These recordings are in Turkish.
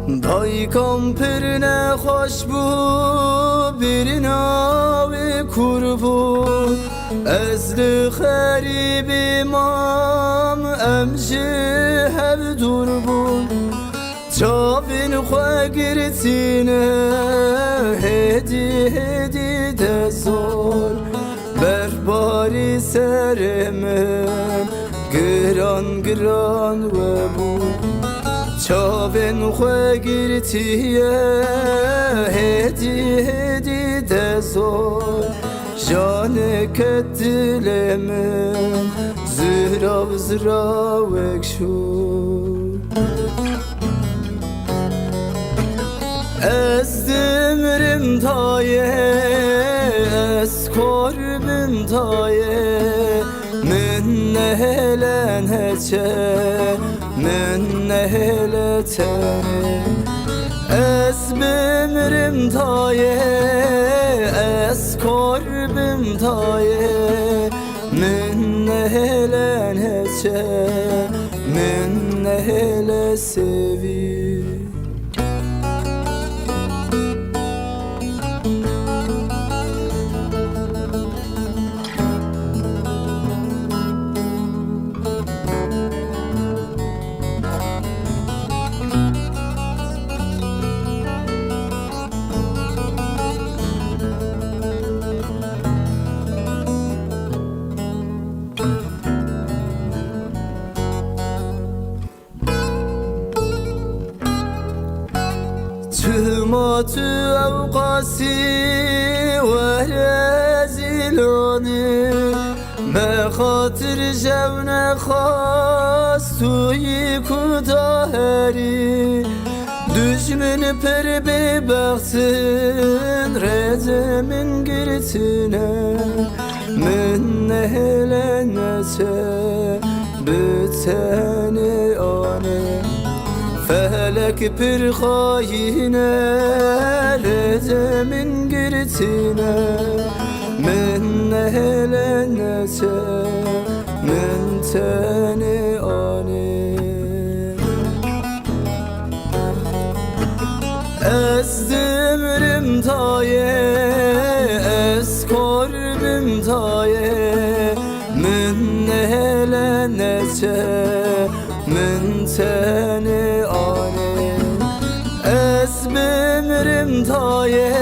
Peygamberine hoş bu bir navi kurbu Ezli herib imam emji hev durbu Çavin xwe girtine hedi de zor Berbari seremem giran ve bu Çavin xwe girtiye hedi de zor Janeket dilemin zırav ekşur Ez demirim taye ez korbim taye Min nehlen heçe min nehleten Ez bemirim taye ez korbim taye Min nehlen heçe min nehle sevi Tümatü evkasi ve rezilani Me hatır cevne khas tuyi kudaheri Düşmün per bebaxtin rezemin girtine Min nehlenese biteni ane Felek bir khayine rezemin girtine Min nehlenese min teni ane Ez demirim taye ez korbim taye Min nehlenese min teni ane Ez bemirim taye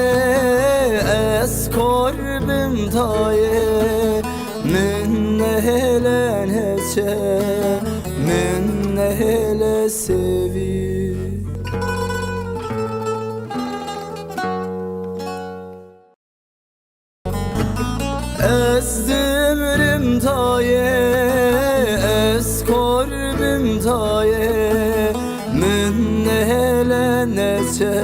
ez korbim taye Min nehlen heçe min nehle sevi Ez demirim taye ez korbim taye Min nehlen heçe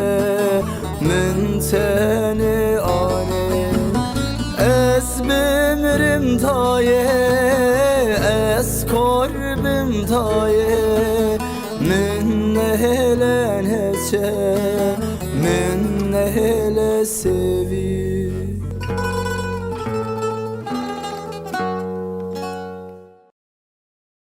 min teni ane Ez bemirim taye ez korbim taye Min nehlen heçe min nehle sevi